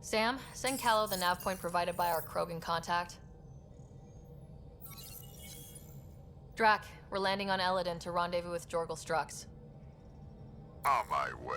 Sam, send Callow the nav point provided by our Krogan contact. Drac, we're landing on Eladin to rendezvous with Jorgal Strux. On my way.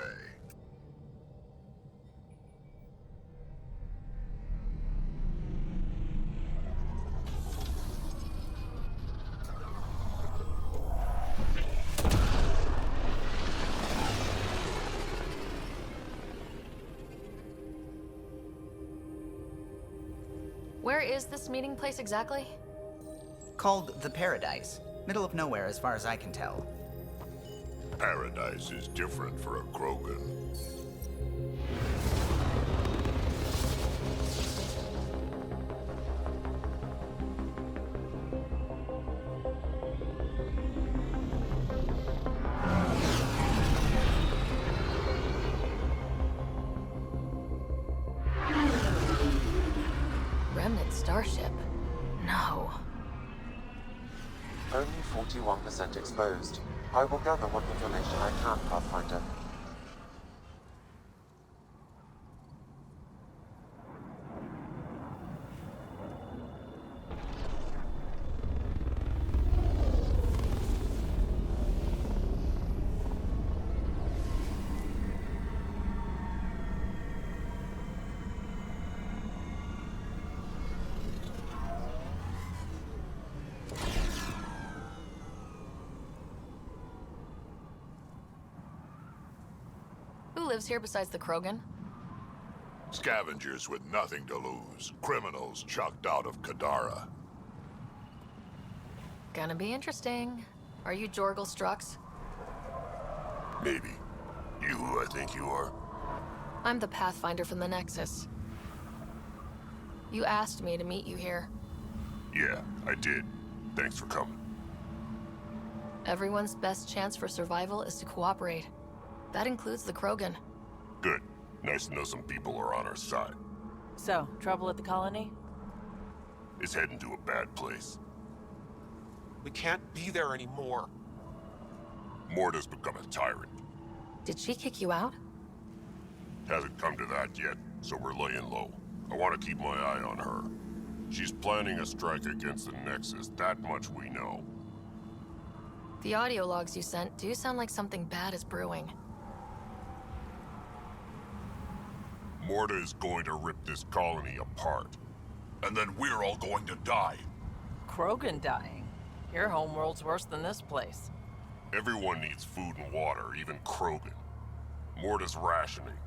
Where is this meeting place exactly? Called the Paradise. Middle of nowhere as far as I can tell. Paradise is different for a Krogan. Remnant starship? No. Only 41% exposed. I will gather what information I can, Pathfinder. Who lives here besides the Krogan? Scavengers with nothing to lose. Criminals chucked out of Kadara. Gonna be interesting. Are you Jorgal Strux? Maybe. You who I think you are? I'm the Pathfinder from the Nexus. You asked me to meet you here. Yeah, I did. Thanks for coming. Everyone's best chance for survival is to cooperate. That includes the Krogan. Good. Nice to know some people are on our side. So, trouble at the colony? It's heading to a bad place. We can't be there anymore. Morta's become a tyrant. Did she kick you out? Hasn't come to that yet, so we're laying low. I want to keep my eye on her. She's planning a strike against the Nexus, that much we know. The audio logs you sent do sound like something bad is brewing. Morta is going to rip this colony apart. And then we're all going to die. Krogan dying? Your homeworld's worse than this place. Everyone needs food and water, even Krogan. Morta's rationing.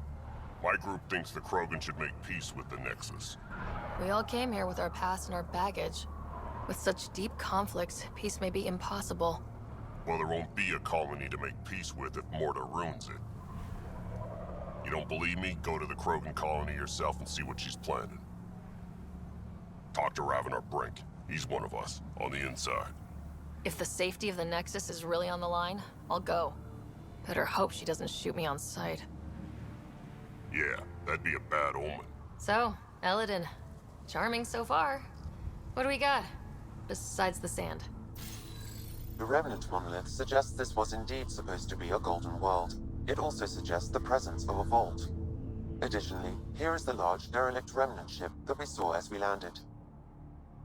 My group thinks the Krogan should make peace with the Nexus. We all came here with our past and our baggage. With such deep conflicts, peace may be impossible. Well, there won't be a colony to make peace with if Morta ruins it. You don't believe me? Go to the Krogan colony yourself and see what she's planning. Talk to Ravenar Brink. He's one of us, on the inside. If the safety of the Nexus is really on the line, I'll go. Better hope she doesn't shoot me on sight. Yeah, that'd be a bad omen. So, Eladin. Charming so far. What do we got? Besides the sand. The Remnant monolith suggests this was indeed supposed to be a golden world. It also suggests the presence of a vault. Additionally, here is the large derelict remnant ship that we saw as we landed.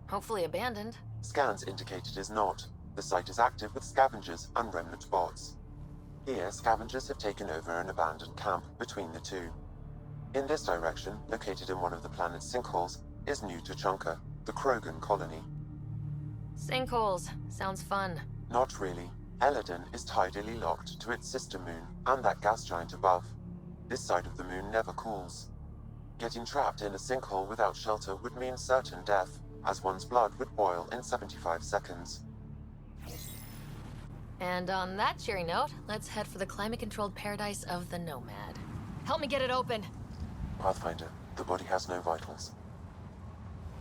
Hopefully abandoned. Scans indicate it is not. The site is active with scavengers and remnant bots. Here, scavengers have taken over an abandoned camp between the two. In this direction, located in one of the planet's sinkholes, is New Tuchanka, the Krogan colony. Sinkholes. Sounds fun. Not really. Eladin is tidally locked to its sister moon and that gas giant above. This side of the moon never cools. Getting trapped in a sinkhole without shelter would mean certain death, as one's blood would boil in 75 seconds. And on that cheery note, let's head for the climate-controlled paradise of the Nomad. Help me get it open! Pathfinder, the body has no vitals.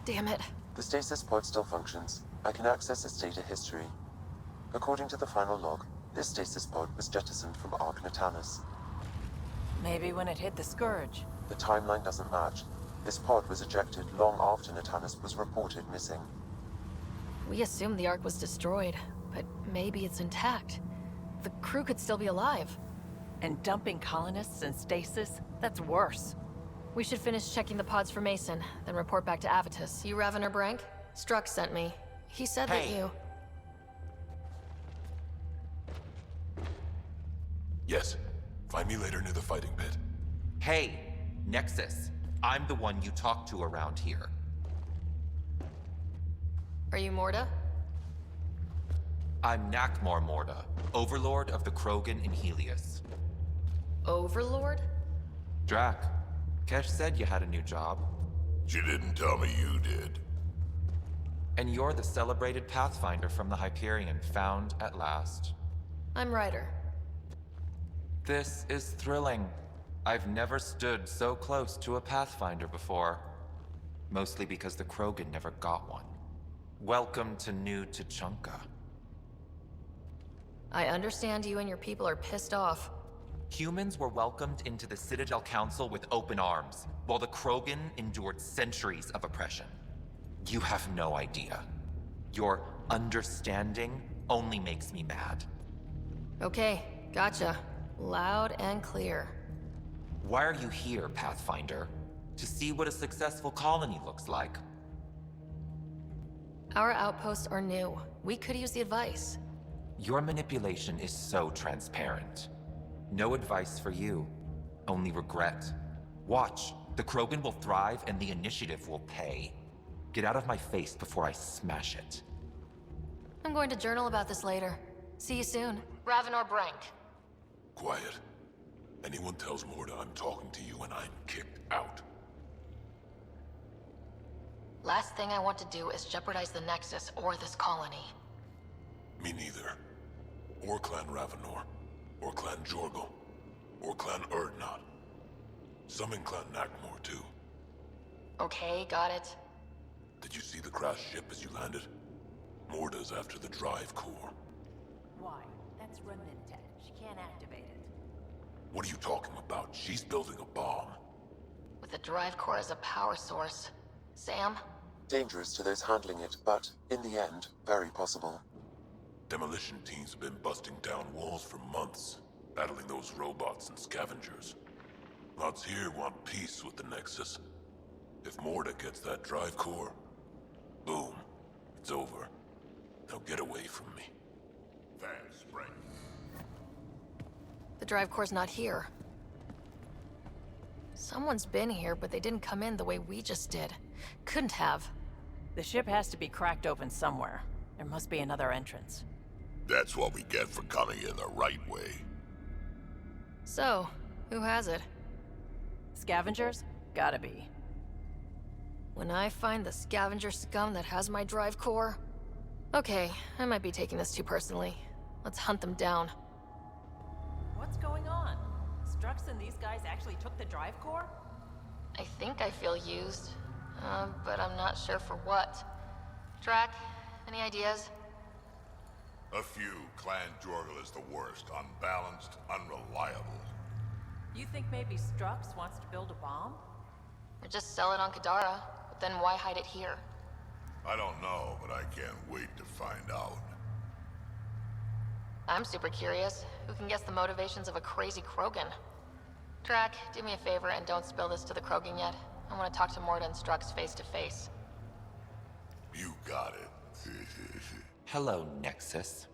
Damn it. The stasis pod still functions. I can access its data history. According to the final log, this stasis pod was jettisoned from Ark Natanus. Maybe when it hit the Scourge. The timeline doesn't match. This pod was ejected long after Natanus was reported missing. We assumed the Ark was destroyed, but maybe it's intact. The crew could still be alive. And dumping colonists in stasis? That's worse. We should finish checking the pods for Mason, then report back to Avitus. You Ravener Brank? Strux sent me. He said that Hey. you... Yes. Find me later near the fighting pit. Hey, Nexus. I'm the one you talk to around here. Are you Morda? I'm Nakmor Morda, Overlord of the Krogan in Helios. Overlord? Drac, Kesh said you had a new job. She didn't tell me you did. And you're the celebrated Pathfinder from the Hyperion, found at last. I'm Ryder. This is thrilling. I've never stood so close to a Pathfinder before. Mostly because the Krogan never got one. Welcome to New Tuchanka. I understand you and your people are pissed off. Humans were welcomed into the Citadel Council with open arms, while the Krogan endured centuries of oppression. You have no idea. Your understanding only makes me mad. Okay, gotcha. Loud and clear. Why are you here, Pathfinder? To see what a successful colony looks like. Our outposts are new. We could use the advice. Your manipulation is so transparent. No advice for you, only regret. Watch, the Krogan will thrive and the initiative will pay. Get out of my face before I smash it. I'm going to journal about this later. See you soon. Ravenor Brank. Quiet. Anyone tells Morda I'm talking to you and I'm kicked out. Last thing I want to do is jeopardize the Nexus or this colony. Me neither. Or Clan Ravenor. Or Clan Jorgal. Or Clan Urdnot. Some in Clan Nakmor too. Okay, got it. Did you see the crashed ship as you landed? Morda's after the drive core. Why? That's remnant tech. She can't activate it. What are you talking about? She's building a bomb. With the drive core as a power source. Sam? Dangerous to those handling it, but, in the end, very possible. Demolition teams have been busting down walls for months, battling those robots and scavengers. Lots here want peace with the Nexus. If Morda gets that drive core, boom, it's over. Now get away from me. Thanks, Frank. The drive core's not here. Someone's been here, but they didn't come in the way we just did. Couldn't have. The ship has to be cracked open somewhere. There must be another entrance. That's what we get for coming in the right way. So, who has it? Scavengers? Gotta be. When I find the scavenger scum that has my drive core... Okay, I might be taking this too personally. Let's hunt them down. What's going on? Strux and these guys actually took the drive core? I think I feel used, but I'm not sure for what. Drac, any ideas? A few. Clan Jorgal is the worst. Unbalanced, unreliable. You think maybe Strux wants to build a bomb? Or just sell it on Kadara, but then why hide it here? I don't know, but I can't wait to find out. I'm super curious. Who can guess the motivations of a crazy Krogan? Drac, do me a favor and don't spill this to the Krogan yet. I want to talk to Morda and Strux face to face. You got it. Hello, Nexus.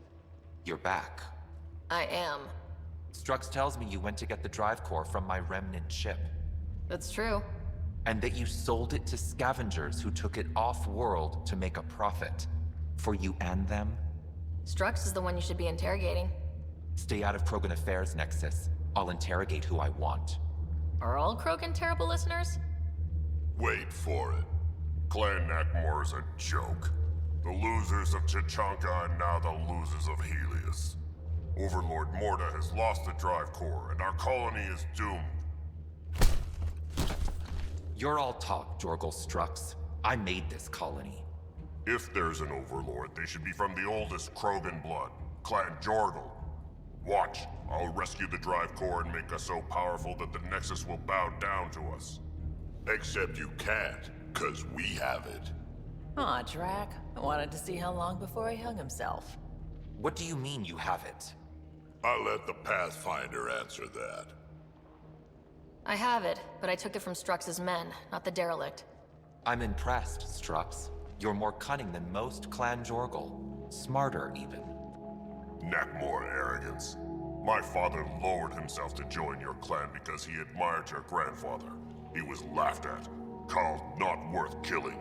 You're back. I am. Strux tells me you went to get the drive core from my remnant ship. That's true. And that you sold it to scavengers who took it off-world to make a profit. For you and them? Strux is the one you should be interrogating. Stay out of Krogan affairs, Nexus. I'll interrogate who I want. Are all Krogan terrible listeners? Wait for it. Clan Nakmor is a joke. The losers of Tuchanka and now the losers of Helios. Overlord Morda has lost the drive core, and our colony is doomed. You're all talk, Jorgal Strux. I made this colony. If there's an overlord, they should be from the oldest Krogan blood, Clan Jorgal. Watch, I'll rescue the drive core and make us so powerful that the Nexus will bow down to us. Except you can't, 'cause we have it. Aw, Drac. I wanted to see how long before he hung himself. What do you mean you have it? I'll let the Pathfinder answer that. I have it, but I took it from Strux's men, not the derelict. I'm impressed, Strux. You're more cunning than most Clan Jorgal. Smarter, even. Nakmor arrogance. My father lowered himself to join your clan because he admired your grandfather. He was laughed at, called not worth killing.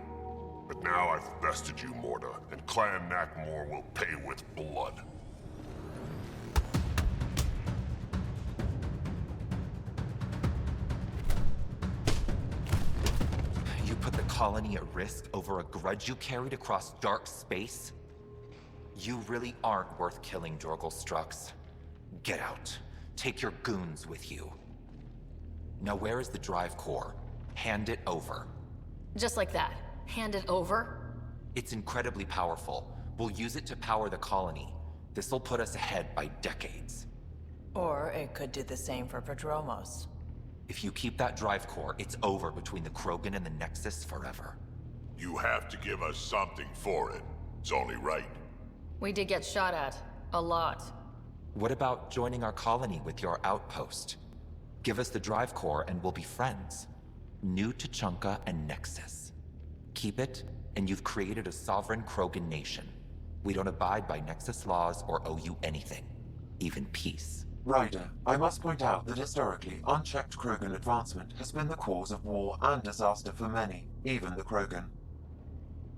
But now I've bested you, Morda, and Clan Nakmor will pay with blood. You put the colony at risk over a grudge you carried across dark space? You really aren't worth killing, Jorgal Strux. Get out. Take your goons with you. Now where is the drive core? Hand it over. Just like that. Hand it over? It's incredibly powerful. We'll use it to power the colony. This'll put us ahead by decades. Or it could do the same for Prodromos. If you keep that drive core, it's over between the Krogan and the Nexus forever. You have to give us something for it. It's only right. We did get shot at. A lot. What about joining our colony with your outpost? Give us the drive core and we'll be friends. New Tuchanka and Nexus. Keep it, and you've created a sovereign Krogan nation. We don't abide by Nexus laws or owe you anything. Even peace. Ryder, I must point out that historically, unchecked Krogan advancement has been the cause of war and disaster for many, even the Krogan.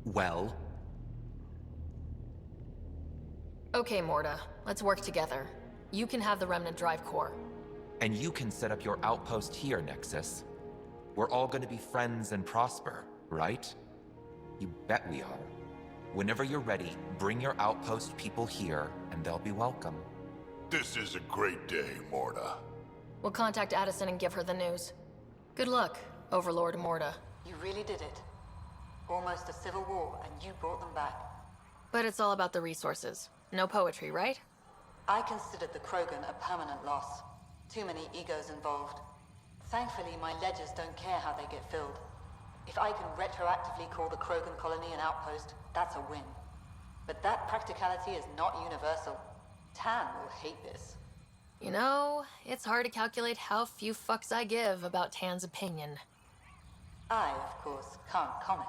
Well? Okay, Morda. Let's work together. You can have the Remnant drive core. And you can set up your outpost here, Nexus. We're all gonna be friends and prosper, right? You bet we are. Whenever you're ready, bring your outpost people here, and they'll be welcome. This is a great day, Morda. We'll contact Addison and give her the news. Good luck, Overlord Morda. You really did it. Almost a civil war, and you brought them back. But it's all about the resources. No poetry, right? I considered the Krogan a permanent loss. Too many egos involved. Thankfully, my ledgers don't care how they get filled. If I can retroactively call the Krogan colony an outpost, that's a win. But that practicality is not universal. Tan will hate this. You know, it's hard to calculate how few fucks I give about Tan's opinion. I, of course, can't comment.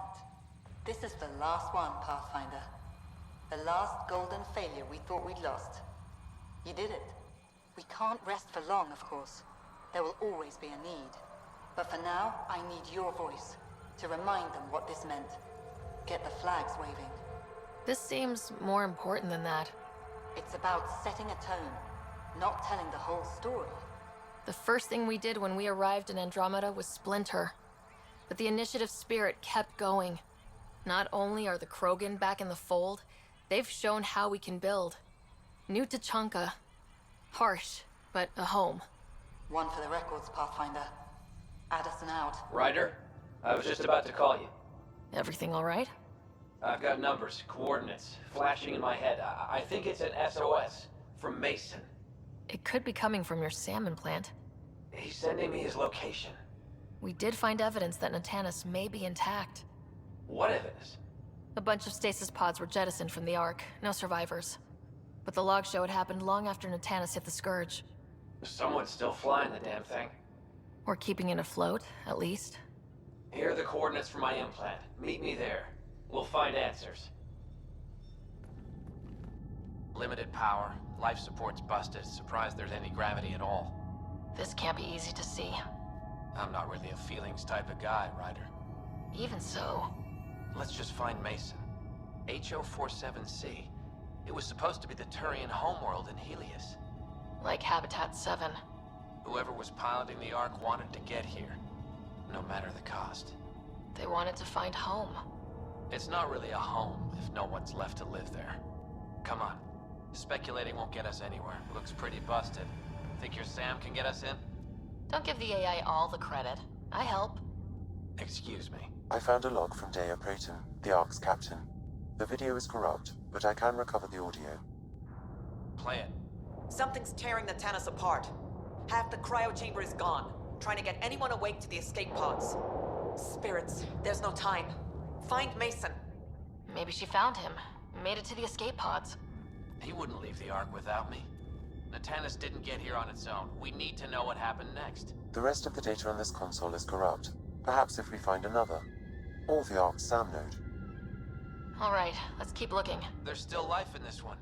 This is the last one, Pathfinder. The last golden failure we thought we'd lost. You did it. We can't rest for long, of course. There will always be a need. But for now, I need your voice to remind them what this meant. Get the flags waving. This seems more important than that. It's about setting a tone, not telling the whole story. The first thing we did when we arrived in Andromeda was splinter. But the initiative spirit kept going. Not only are the Krogan back in the fold, they've shown how we can build. New Tuchanka. Harsh, but a home. One for the records, Pathfinder. Addison out. Ryder, I was just about to call you. Everything all right? I've got numbers, coordinates, flashing in my head. I think it's an SOS from Mason. It could be coming from your salmon plant. He's sending me his location. We did find evidence that Natanus may be intact. What evidence? A bunch of stasis pods were jettisoned from the Ark. No survivors. But the logs show it happened long after Natanus hit the Scourge. Someone's still flying the damn thing. Or keeping it afloat, at least. Here are the coordinates for my implant. Meet me there. We'll find answers. Limited power. Life support's busted. Surprised there's any gravity at all. This can't be easy to see. I'm not really a feelings type of guy, Ryder. Even so... Let's just find Mason. HO47C. It was supposed to be the Turian homeworld in Helios. Like Habitat 7. Whoever was piloting the Ark wanted to get here. No matter the cost. They wanted to find home. It's not really a home if no one's left to live there. Come on. Speculating won't get us anywhere. Looks pretty busted. Think your Sam can get us in? Don't give the AI all the credit. I help. Excuse me. I found a log from Dea Praeton, the Ark's captain. The video is corrupt, but I can recover the audio. Play it. Something's tearing the Natanus apart. Half the cryo chamber is gone, trying to get anyone awake to the escape pods. Spirits, there's no time. Find Mason. Maybe she found him. Made it to the escape pods. He wouldn't leave the Ark without me. Natanus didn't get here on its own. We need to know what happened next. The rest of the data on this console is corrupt. Perhaps if we find another. Or the Ark SAM node. All right, let's keep looking. There's still life in this one.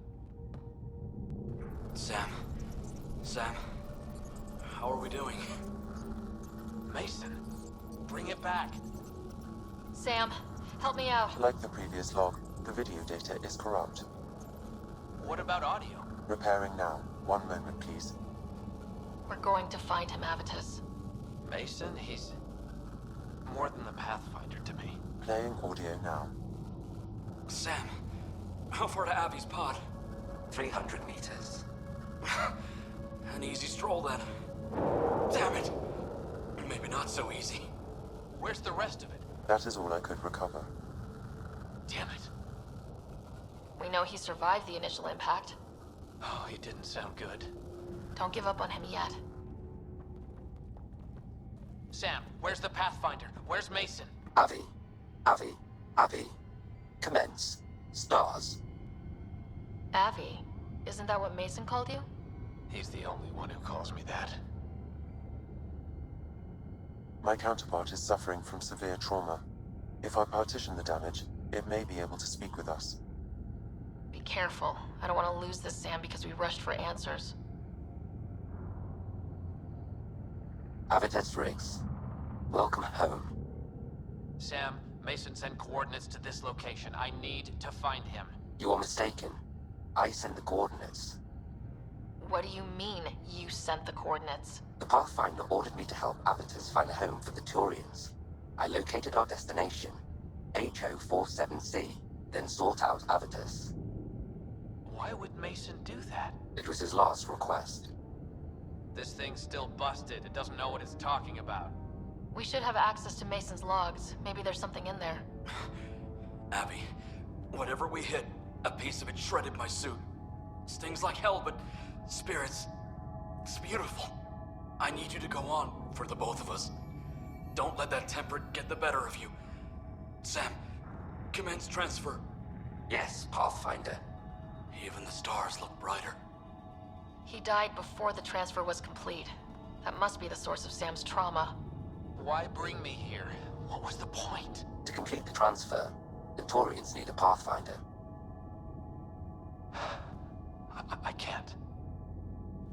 Sam. Sam. How are we doing? Mason, bring it back. Sam, help me out. Like the previous log, the video data is corrupt. What about audio? Repairing now. 1 moment, please. We're going to find him, Avitus. Mason, he's more than the Pathfinder to me. Playing audio now. Sam, how far to Abby's pod? 300 meters. An easy stroll then. Damn it! Maybe not so easy. Where's the rest of it? That is all I could recover. Damn it. We know he survived the initial impact. Oh, he didn't sound good. Don't give up on him yet. Sam, where's the Pathfinder? Where's Mason? Avi. Commence. Stars. Avi, isn't that what Mason called you? He's the only one who calls me that. My counterpart is suffering from severe trauma. If I partition the damage, it may be able to speak with us. Be careful. I don't want to lose this Sam because we rushed for answers. Avitus Riggs. Welcome home. Sam, Mason sent coordinates to this location. I need to find him. You are mistaken. I sent the coordinates. What do you mean, you sent the coordinates? The Pathfinder ordered me to help Avitus find a home for the Turians. I located our destination, HO47C, then sought out Avitus. Why would Mason do that? It was his last request. This thing's still busted. It doesn't know what it's talking about. We should have access to Mason's logs. Maybe there's something in there. Abby, whatever we hit, a piece of it shredded my suit. Stings like hell, but spirits, it's beautiful. I need you to go on for the both of us. Don't let that temper get the better of you. Sam, commence transfer. Yes, Pathfinder. Even the stars look brighter. He died before the transfer was complete. That must be the source of Sam's trauma. Why bring me here? What was the point? To complete the transfer, the Turians need a Pathfinder. I can't.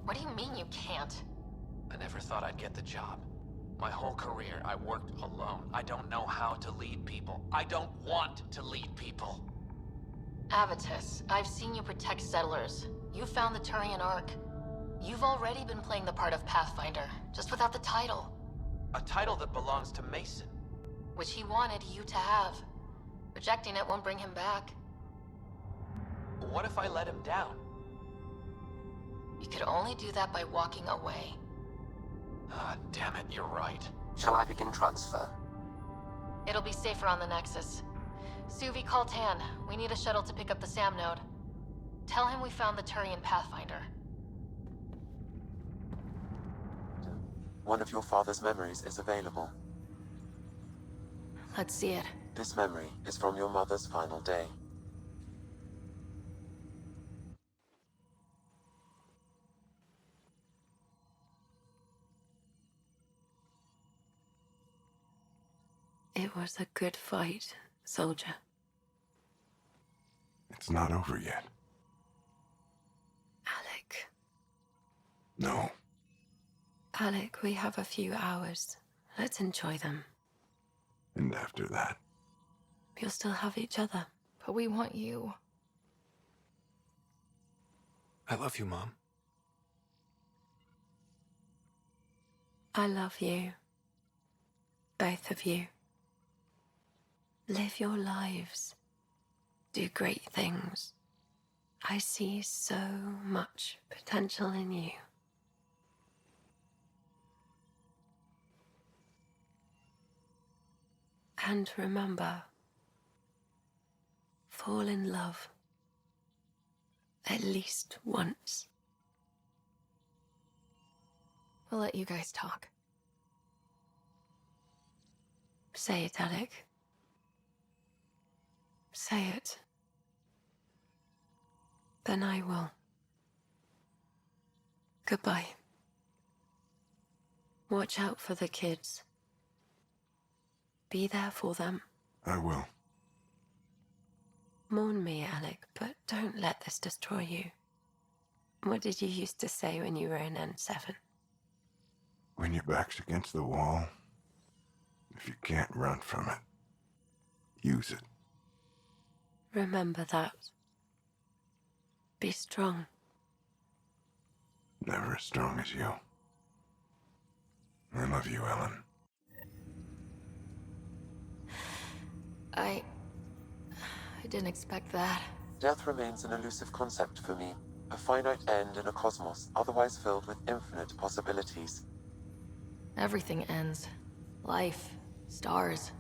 What do you mean you can't? I never thought I'd get the job. My whole career, I worked alone. I don't know how to lead people. I don't want to lead people. Avitus, I've seen you protect settlers. You found the Turian Ark. You've already been playing the part of Pathfinder, just without the title. A title that belongs to Mason. Which he wanted you to have. Rejecting it won't bring him back. What if I let him down? You could only do that by walking away. Ah, damn it, you're right. Shall I begin transfer? It'll be safer on the Nexus. Suvi, call Tan. We need a shuttle to pick up the SAM node. Tell him we found the Turian Pathfinder. One of your father's memories is available. Let's see it. This memory is from your mother's final day. It was a good fight, soldier. It's not over yet. Alec. No. Alec, we have a few hours. Let's enjoy them. And after that? We'll still have each other. But we want you. I love you, Mom. I love you. Both of you. Live your lives. Do great things. I see so much potential in you. And remember, fall in love. At least once. We'll let you guys talk. Say it, Alec. Say it. Then I will. Goodbye. Watch out for the kids. Be there for them. I will. Mourn me, Alec, but don't let this destroy you. What did you used to say when you were in N7? When your back's against the wall, if you can't run from it, use it. Remember that. Be strong. Never as strong as you. I love you, Ellen. I didn't expect that. Death remains an elusive concept for me, a finite end in a cosmos otherwise filled with infinite possibilities. Everything ends. Life, stars,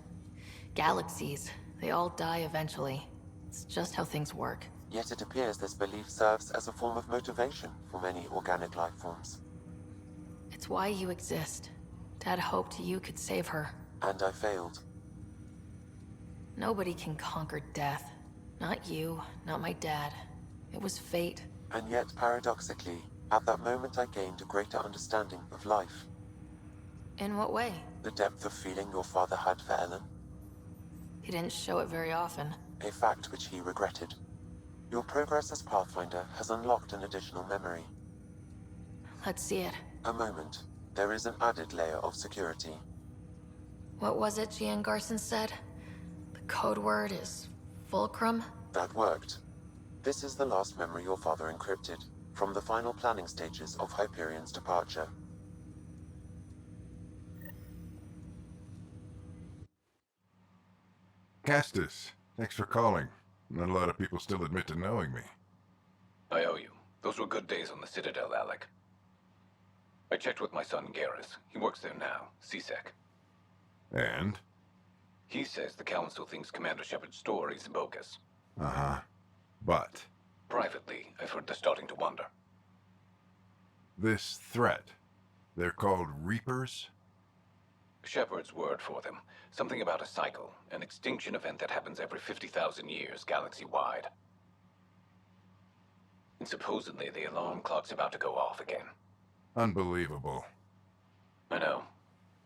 galaxies, they all die eventually. It's just how things work. Yet it appears this belief serves as a form of motivation for many organic life forms. It's why you exist. Dad hoped you could save her. And I failed. Nobody can conquer death. Not you, not my dad. It was fate. And yet, paradoxically, at that moment I gained a greater understanding of life. In what way? The depth of feeling your father had for Ellen. He didn't show it very often. A fact which he regretted. Your progress as Pathfinder has unlocked an additional memory. Let's see it. A moment. There is an added layer of security. What was it Gian Garson said? The code word is fulcrum? That worked. This is the last memory your father encrypted, from the final planning stages of Hyperion's departure. Castus, thanks for calling. Not a lot of people still admit to knowing me. I owe you. Those were good days on the Citadel, Alec. I checked with my son Garrus. He works there now, CSEC. And? He says the Council thinks Commander Shepard's story is bogus. Uh-huh. But? Privately, I've heard they're starting to wonder. This threat, they're called Reapers? Shepard's word for them. Something about a cycle, an extinction event that happens every 50,000 years, galaxy-wide. And supposedly the alarm clock's about to go off again. Unbelievable. I know.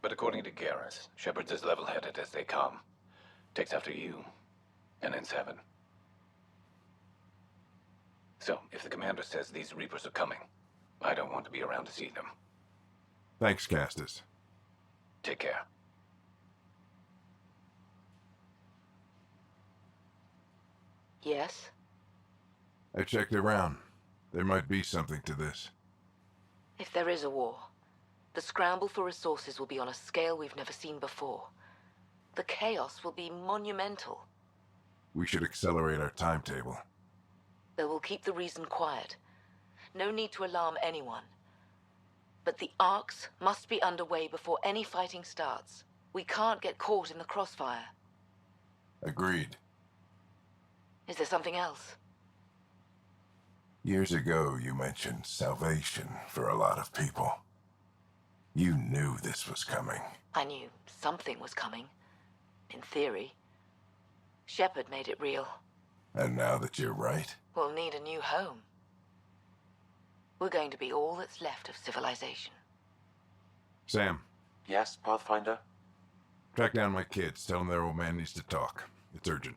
But according to Garrus, Shepard's as level-headed as they come. Takes after you, and N7. So, if the commander says these Reapers are coming, I don't want to be around to see them. Thanks, Castus. Take care. Yes? I checked around. There might be something to this. If there is a war, the scramble for resources will be on a scale we've never seen before. The chaos will be monumental. We should accelerate our timetable. They will keep the reason quiet. No need to alarm anyone. But the arcs must be underway before any fighting starts. We can't get caught in the crossfire. Agreed. Is there something else? Years ago, you mentioned salvation for a lot of people. You knew this was coming. I knew something was coming. In theory. Shepard made it real. And now that you're right? We'll need a new home. We're going to be all that's left of civilization. Sam. Yes, Pathfinder? Track down my kids. Tell them their old man needs to talk. It's urgent.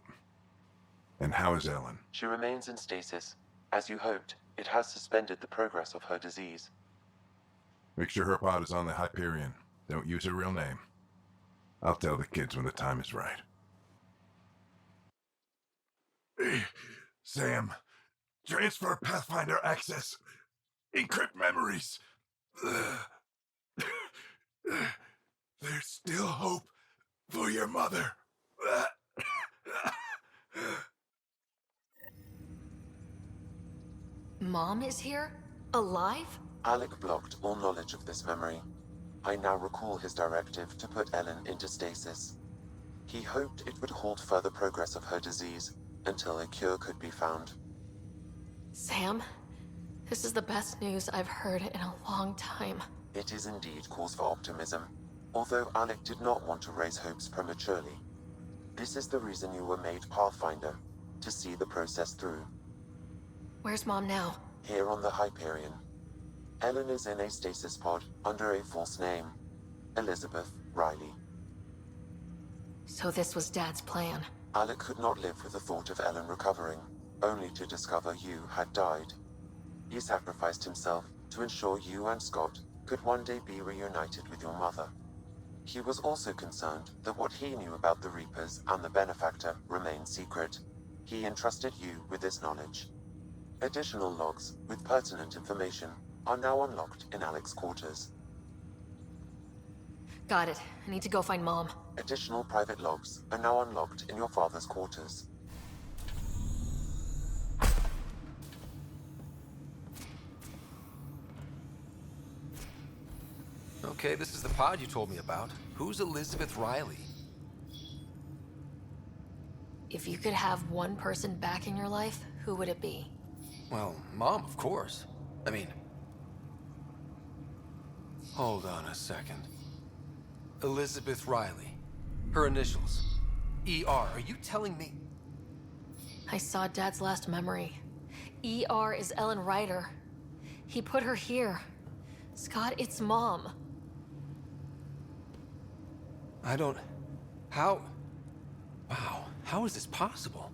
And how is Ellen? She remains in stasis. As you hoped, it has suspended the progress of her disease. Make sure her pod is on the Hyperion. Don't use her real name. I'll tell the kids when the time is right. Sam, transfer Pathfinder access. Encrypt memories. There's still hope for your mother. Mom is here? Alive? Alec blocked all knowledge of this memory. I now recall his directive to put Ellen into stasis. He hoped it would halt further progress of her disease until a cure could be found. Sam, this is the best news I've heard in a long time. It is indeed cause for optimism, although Alec did not want to raise hopes prematurely. This is the reason you were made Pathfinder, to see the process through. Where's Mom now? Here on the Hyperion. Ellen is in a stasis pod under a false name. Elizabeth Riley. So this was Dad's plan. Alec could not live with the thought of Ellen recovering, only to discover you had died. He sacrificed himself to ensure you and Scott could one day be reunited with your mother. He was also concerned that what he knew about the Reapers and the Benefactor remained secret. He entrusted you with this knowledge. Additional logs with pertinent information are now unlocked in Alec's quarters. Got it. I need to go find Mom. Additional private logs are now unlocked in your father's quarters. Okay, this is the pod you told me about. Who's Elizabeth Riley? If you could have one person back in your life, who would it be? Well, Mom, of course. I mean... Hold on a second. Elizabeth Riley. Her initials. ER. Are you telling me... I saw Dad's last memory. ER is Ellen Ryder. He put her here. Scott, it's Mom. I don't... How... Wow, how is this possible?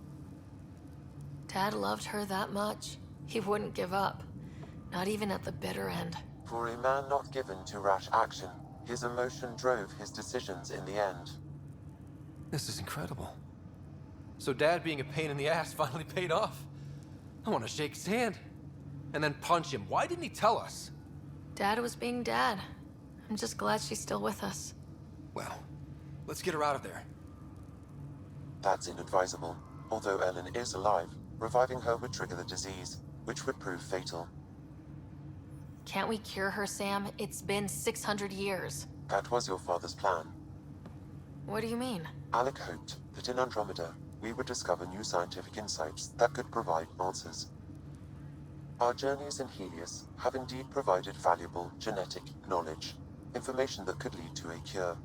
Dad loved her that much. He wouldn't give up. Not even at the bitter end. For a man not given to rash action, his emotion drove his decisions in the end. This is incredible. So Dad being a pain in the ass finally paid off. I want to shake his hand. And then punch him. Why didn't he tell us? Dad was being Dad. I'm just glad she's still with us. Well, let's get her out of there. That's inadvisable. Although Ellen is alive, reviving her would trigger the disease, which would prove fatal. Can't we cure her, Sam? It's been 600 years. That was your father's plan. What do you mean? Alec hoped that in Andromeda, we would discover new scientific insights that could provide answers. Our journeys in Helios have indeed provided valuable genetic knowledge, information that could lead to a cure.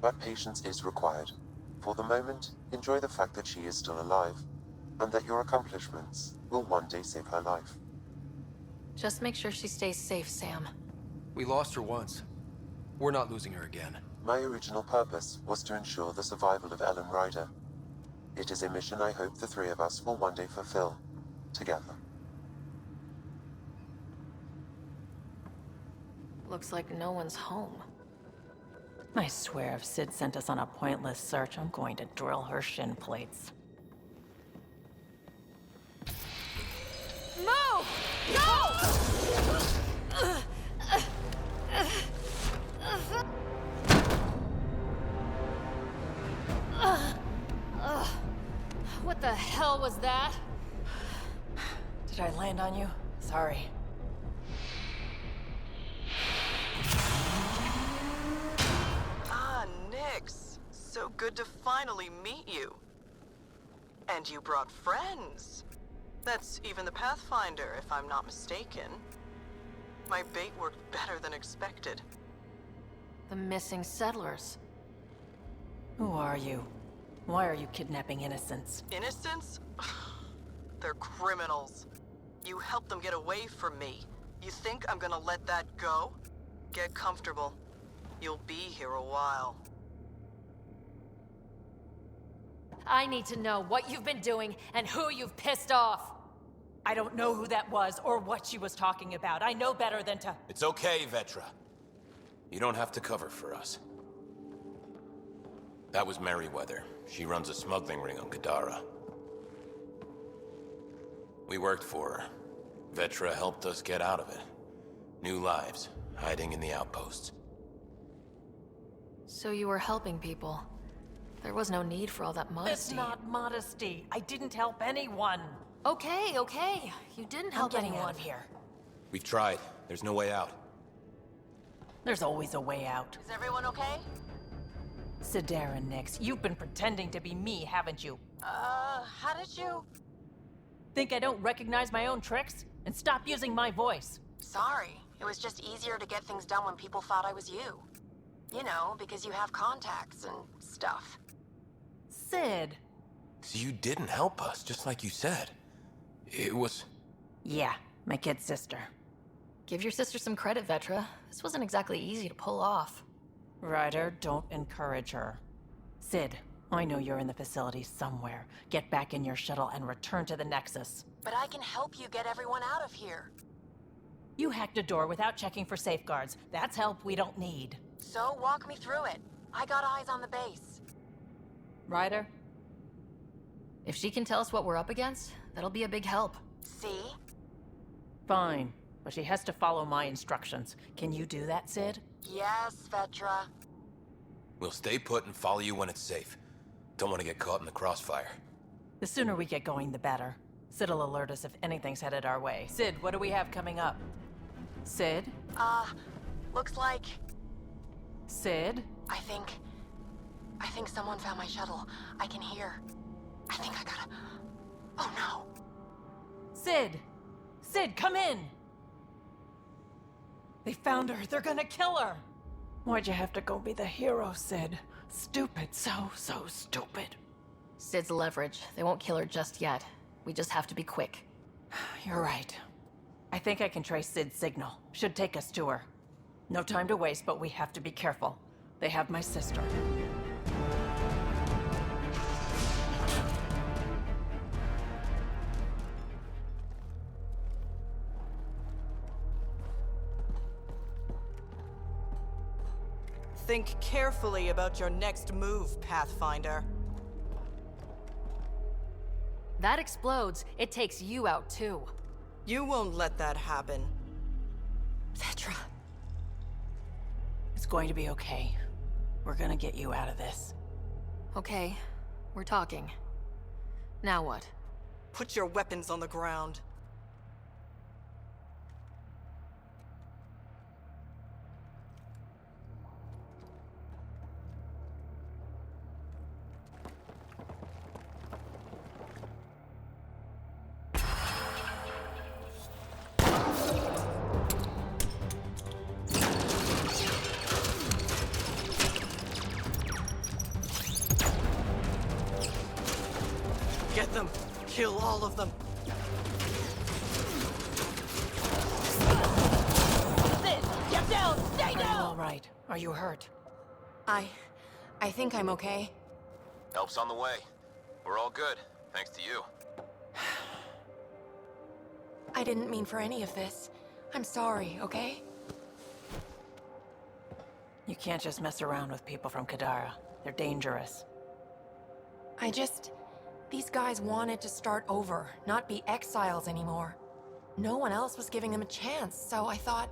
But patience is required. For the moment, enjoy the fact that she is still alive, and that your accomplishments will one day save her life. Just make sure she stays safe, Sam. We lost her once. We're not losing her again. My original purpose was to ensure the survival of Ellen Ryder. It is a mission I hope the three of us will one day fulfill, together. Looks like no one's home. I swear if Sid sent us on a pointless search, I'm going to drill her shin plates. Move! Go! What the hell was that? Did I land on you? Sorry. Ah, Nix. So good to finally meet you. And you brought friends. That's even the Pathfinder, if I'm not mistaken. My bait worked better than expected. The missing settlers. Who are you? Why are you kidnapping innocents? Innocents? They're criminals. You helped them get away from me. You think I'm gonna let that go? Get comfortable. You'll be here a while. I need to know what you've been doing and who you've pissed off. I don't know who that was or what she was talking about. I know better than to... It's okay, Vetra. You don't have to cover for us. That was Merryweather. She runs a smuggling ring on Gadara. We worked for her. Vetra helped us get out of it. New lives, hiding in the outposts. So you were helping people. There was no need for all that modesty. It's not modesty. I didn't help anyone. Okay, okay. You didn't help I'm getting anyone. out of here. We've tried. There's no way out. There's always a way out. Is everyone okay? Sidera, Nix, you've been pretending to be me, haven't you? How did you... Think I don't recognize my own tricks? And stop using my voice. Sorry. It was just easier to get things done when people thought I was you. You know, because you have contacts and stuff. Sid. So you didn't help us, just like you said. It was... Yeah, my kid sister. Give your sister some credit, Vetra. This wasn't exactly easy to pull off. Ryder, don't encourage her. Sid, I know you're in the facility somewhere. Get back in your shuttle and return to the Nexus. But I can help you get everyone out of here. You hacked a door without checking for safeguards. That's help we don't need. So walk me through it. I got eyes on the base. Ryder? If she can tell us what we're up against, that'll be a big help. See? Fine, but she has to follow my instructions. Can you do that, Sid? Yes, Vetra. We'll stay put and follow you when it's safe. Don't want to get caught in the crossfire. The sooner we get going, the better. Sid'll alert us if anything's headed our way. Sid, what do we have coming up? Sid? Looks like... Sid? I think someone found my shuttle. I can hear. I think I gotta... Oh no! Sid! Sid, come in! They found her. They're gonna kill her! Why'd you have to go be the hero, Sid? Stupid. So stupid. Sid's leverage. They won't kill her just yet. We just have to be quick. You're right. I think I can trace Sid's signal. Should take us to her. No time to waste, but we have to be careful. They have my sister. Think carefully about your next move, Pathfinder. That explodes. It takes you out, too. You won't let that happen. Vetra. It's going to be okay. We're gonna get you out of this. Okay, we're talking. Now what? Put your weapons on the ground. Get them! Kill all of them! Sid! Get down! Stay down! Are you all right? Are you hurt? I think I'm okay. Help's on the way. We're all good, thanks to you. I didn't mean for any of this. I'm sorry, okay? You can't just mess around with people from Kadara. They're dangerous. These guys wanted to start over, not be exiles anymore. No one else was giving them a chance, so I thought,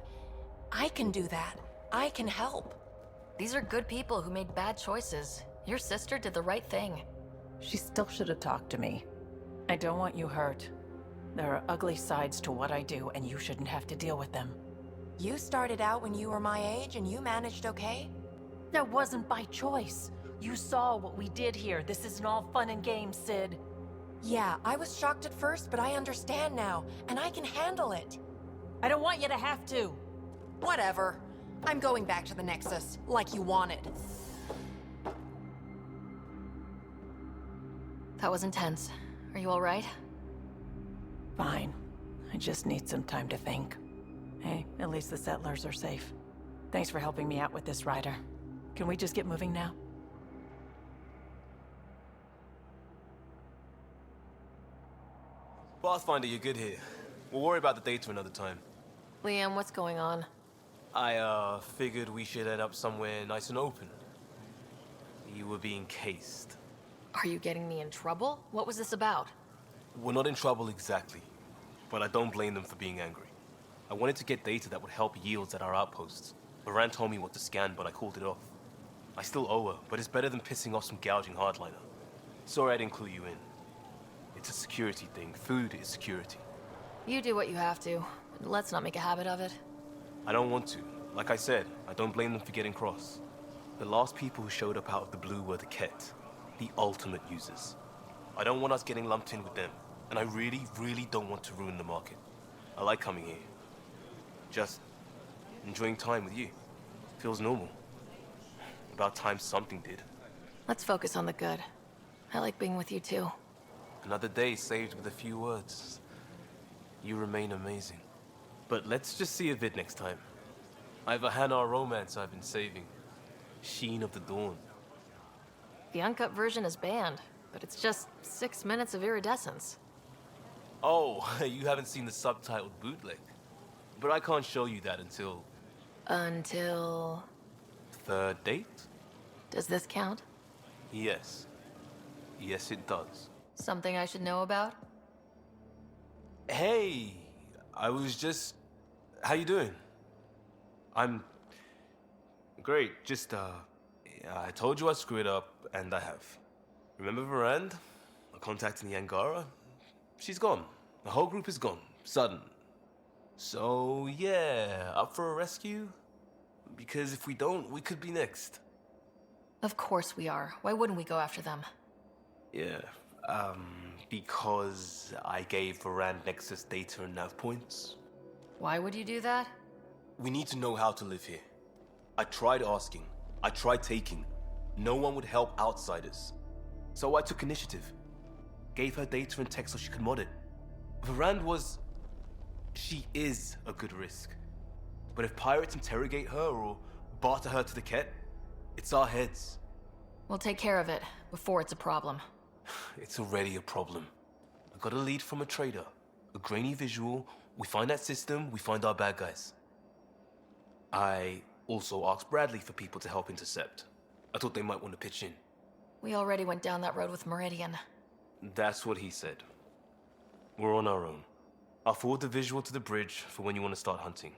I can do that. I can help. These are good people who made bad choices. Your sister did the right thing. She still should have talked to me. I don't want you hurt. There are ugly sides to what I do, and you shouldn't have to deal with them. You started out when you were my age, and you managed okay? That wasn't by choice. You saw what we did here. This isn't all fun and games, Sid. Yeah, I was shocked at first, but I understand now, and I can handle it. I don't want you to have to. Whatever. I'm going back to the Nexus, like you wanted. That was intense. Are you all right? Fine. I just need some time to think. Hey, at least the settlers are safe. Thanks for helping me out with this, Ryder. Can we just get moving now? Pathfinder, you're good here. We'll worry about the data another time. Liam, what's going on? I, figured we should head up somewhere nice and open. You were being cased. Are you getting me in trouble? What was this about? We're not in trouble exactly, but I don't blame them for being angry. I wanted to get data that would help yields at our outposts. Moran told me what to scan, but I called it off. I still owe her, but it's better than pissing off some gouging hardliner. Sorry I didn't clue you in. It's a security thing. Food is security. You do what you have to. Let's not make a habit of it. I don't want to. Like I said, I don't blame them for getting cross. The last people who showed up out of the blue were the Ket, the ultimate users. I don't want us getting lumped in with them, and I really, really don't want to ruin the market. I like coming here. Just enjoying time with you. Feels normal. About time something did. Let's focus on the good. I like being with you too. Another day saved with a few words. You remain amazing. But let's just see a vid next time. I have a Hannah romance I've been saving. Sheen of the Dawn. The uncut version is banned, but it's just 6 minutes of iridescence. Oh, you haven't seen the subtitled bootleg. But I can't show you that until... Until... Third date? Does this count? Yes. Yes, it does. Something I should know about? Hey! I was just... How you doing? I'm... Great, just, I told you I screwed up, and I have. Remember Varand? A contact in the Angara? She's gone. The whole group is gone. Sudden. So, yeah, up for a rescue? Because if we don't, we could be next. Of course we are. Why wouldn't we go after them? Yeah, because I gave Varand Nexus data and nav points. Why would you do that? We need to know how to live here. I tried asking. I tried taking. No one would help outsiders. So I took initiative. Gave her data and tech so she could mod it. Varand was... She is a good risk. But if pirates interrogate her or barter her to the Ket, it's our heads. We'll take care of it before it's a problem. It's already a problem. I got a lead from a trader. A grainy visual. We find that system, we find our bad guys. I also asked Bradley for people to help intercept. I thought they might want to pitch in. We already went down that road with Meridian. That's what he said. We're on our own. I'll forward the visual to the bridge for when you want to start hunting.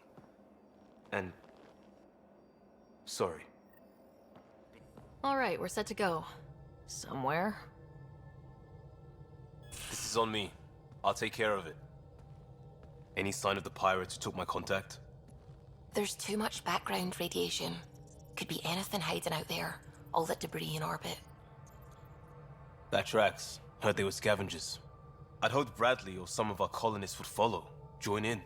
And... sorry. All right, we're set to go. Somewhere. This is on me. I'll take care of it. Any sign of the pirates who took my contact? There's too much background radiation. Could be anything hiding out there. All that debris in orbit. That tracks. Heard they were scavengers. I'd hoped Bradley or some of our colonists would follow. Join in.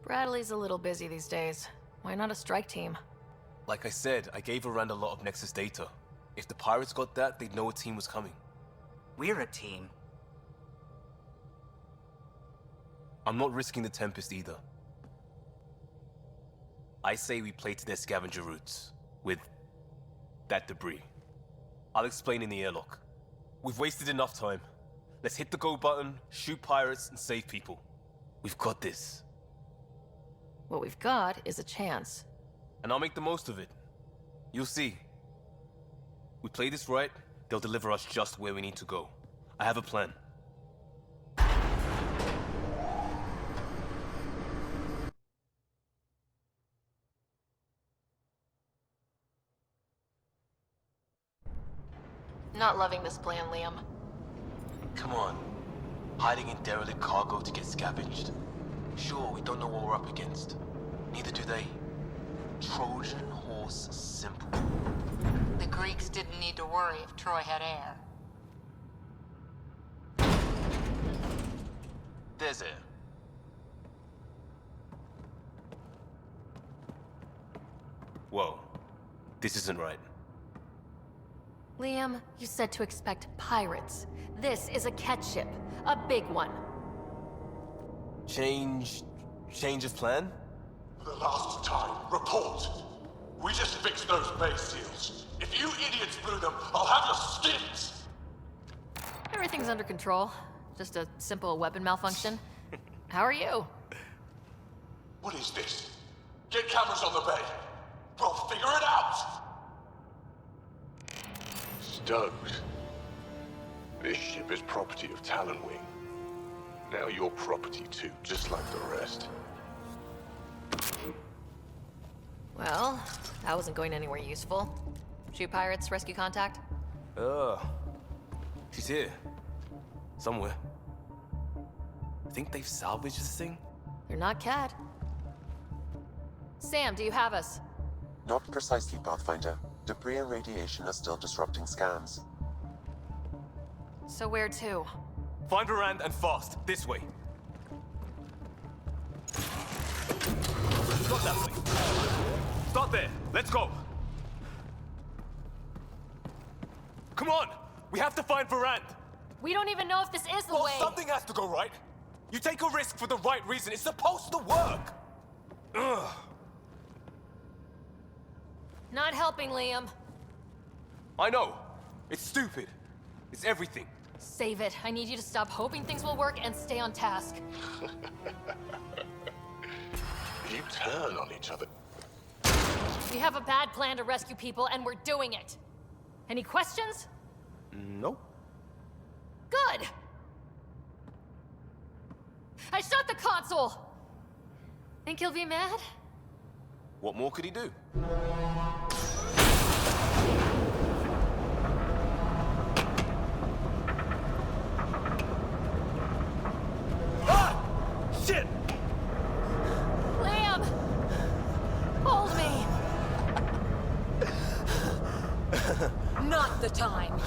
Bradley's a little busy these days. Why not a strike team? Like I said, I gave Varand a lot of Nexus data. If the pirates got that, they'd know a team was coming. We're a team. I'm not risking the Tempest either. I say we play to their scavenger routes. With... that debris. I'll explain in the airlock. We've wasted enough time. Let's hit the go button, shoot pirates, and save people. We've got this. What we've got is a chance. And I'll make the most of it. You'll see. We play this right, they'll deliver us just where we need to go. I have a plan. Not loving this plan, Liam. Come on. Hiding in derelict cargo to get scavenged. Sure, we don't know what we're up against. Neither do they. Trojan horse simple. The Greeks didn't need to worry if Troy had air. There's air. Whoa. This isn't right. Liam, you said to expect pirates. This is a Ket ship. A big one. Change of plan? For the last time, report. We just fixed those base seals. If you idiots blew them, I'll have your skins! Everything's under control. Just a simple weapon malfunction. How are you? What is this? Get cameras on the bay. We'll figure it out! Stoked. This ship is property of Talonwing. Now you're property too, just like the rest. Well, that wasn't going anywhere useful. Shoot pirates, rescue contact? She's here. Somewhere. Think they've salvaged this thing? They're not Ket. Sam, do you have us? Not precisely, Pathfinder. Debris and radiation are still disrupting scans. So where to? Find Varand and fast. This way. Not that way. Start there. Let's go. Come on! We have to find Varand! We don't even know if this is the way! Something has to go right! You take a risk for the right reason. It's supposed to work! Ugh. Not helping, Liam. I know. It's stupid. It's everything. Save it. I need you to stop hoping things will work and stay on task. You turn on each other. We have a bad plan to rescue people, and we're doing it. Any questions? Nope. Good! I shot the console! Think he'll be mad? What more could he do? Ah! Shit! Liam! Hold me! Not the time.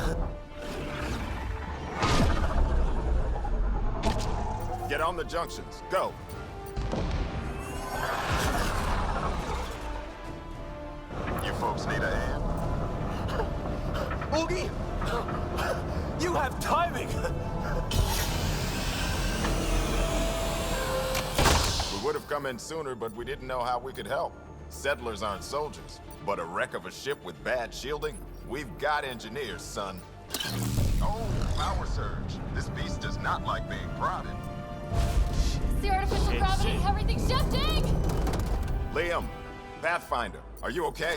Get on the junctions. Go. You folks need a hand? Augie! You have timing! We would have come in sooner, but we didn't know how we could help. Settlers aren't soldiers, but a wreck of a ship with bad shielding? We've got engineers, son. Oh, power surge. This beast does not like being prodded. The artificial gravity, everything's shifting! Liam, Pathfinder, are you okay?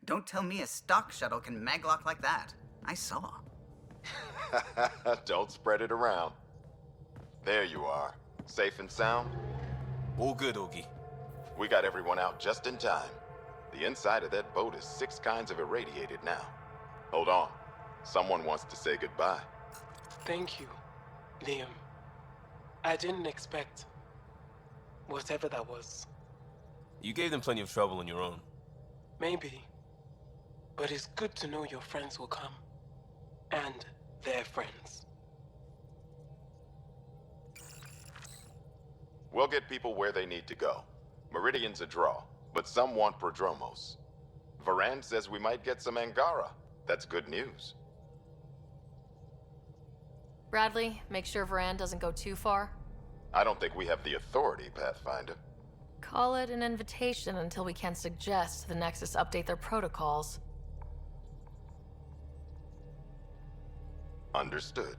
Don't tell me a stock shuttle can maglock like that. I saw. Don't spread it around. There you are. Safe and sound? All good, Augie. We got everyone out just in time. The inside of that boat is 6 kinds of irradiated now. Hold on. Someone wants to say goodbye. Thank you, Liam. I didn't expect whatever that was. You gave them plenty of trouble on your own. Maybe. But it's good to know your friends will come. And their friends. We'll get people where they need to go. Meridian's a draw, but some want Prodromos. Varand says we might get some Angara. That's good news. Bradley, make sure Varand doesn't go too far. I don't think we have the authority, Pathfinder. Call it an invitation until we can suggest the Nexus update their protocols. Understood.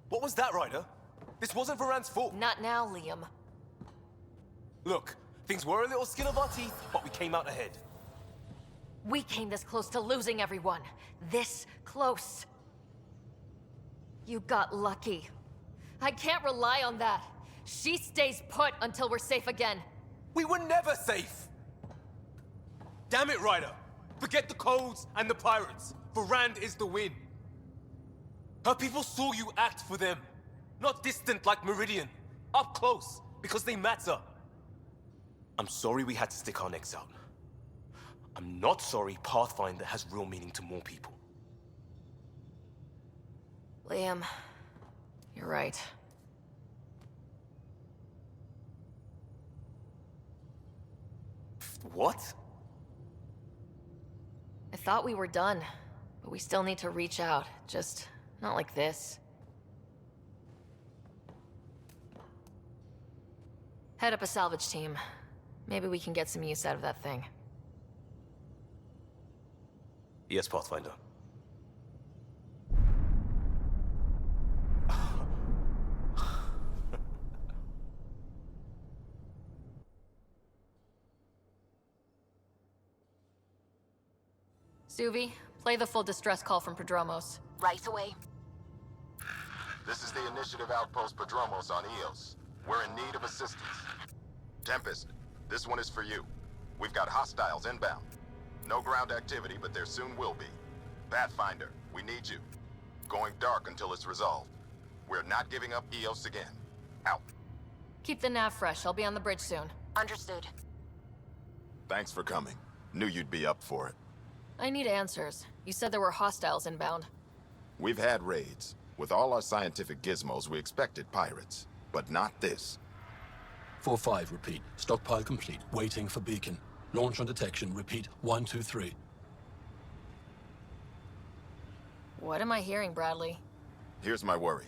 What was that, Ryder? This wasn't Varand's fault. Not now, Liam. Look, things were a little skin of our teeth, but we came out ahead. We came this close to losing everyone. This close. You got lucky. I can't rely on that. She stays put until we're safe again. We were never safe! Damn it, Ryder! Forget the codes and the pirates. Varand is the win. Her people saw you act for them. Not distant like Meridian. Up close, because they matter. I'm sorry we had to stick our necks out. I'm not sorry Pathfinder has real meaning to more people. Liam, you're right. What? I thought we were done, but we still need to reach out. Just not like this. Head up a salvage team. Maybe we can get some use out of that thing. Yes, Pathfinder. Suvi, play the full distress call from Prodromos. Right away. This is the Initiative Outpost Prodromos on Eos. We're in need of assistance. Tempest, this one is for you. We've got hostiles inbound. No ground activity, but there soon will be. Pathfinder, we need you. Going dark until it's resolved. We're not giving up Eos again. Out. Keep the nav fresh. I'll be on the bridge soon. Understood. Thanks for coming. Knew you'd be up for it. I need answers. You said there were hostiles inbound. We've had raids. With all our scientific gizmos, we expected pirates. But not this. 4-5, repeat. Stockpile complete. Waiting for beacon. Launch on detection. Repeat. 1, 2, 3. What am I hearing, Bradley? Here's my worry.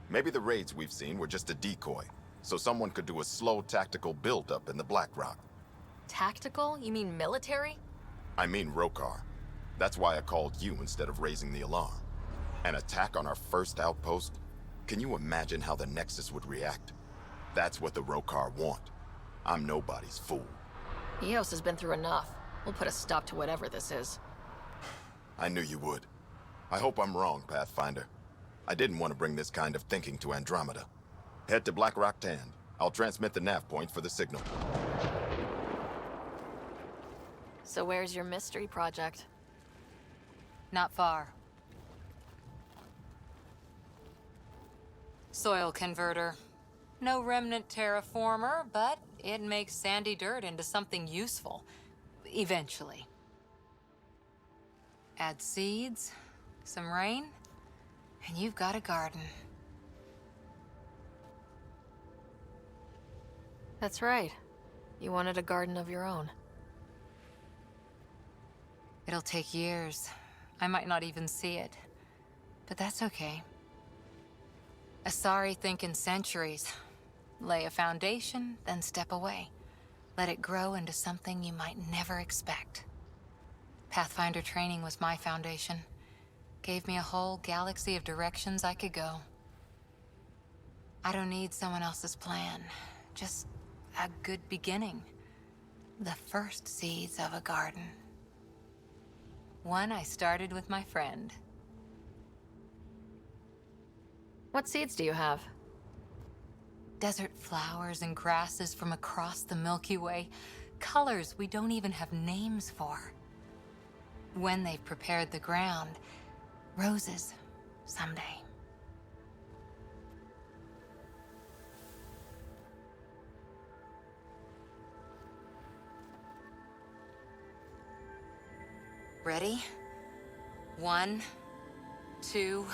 Maybe the raids we've seen were just a decoy, so someone could do a slow tactical build-up in the Black Rock. Tactical? You mean military? I mean Rokar. That's why I called you instead of raising the alarm. An attack on our first outpost? Can you imagine how the Nexus would react? That's what the Rokar want. I'm nobody's fool. Eos has been through enough. We'll put a stop to whatever this is. I knew you would. I hope I'm wrong, Pathfinder. I didn't want to bring this kind of thinking to Andromeda. Head to Black Rock Tand. I'll transmit the nav point for the signal. So where's your mystery project? Not far. Soil converter. No remnant terraformer, but it makes sandy dirt into something useful. Eventually. Add seeds, some rain, and you've got a garden. That's right. You wanted a garden of your own. It'll take years. I might not even see it. But that's okay. Asari think in centuries. Lay a foundation, then step away. Let it grow into something you might never expect. Pathfinder training was my foundation. Gave me a whole galaxy of directions I could go. I don't need someone else's plan. Just a good beginning. The first seeds of a garden. One I started with my friend. What seeds do you have? Desert flowers and grasses from across the Milky Way. Colors we don't even have names for. When they've prepared the ground, roses someday. Ready? 1, 2...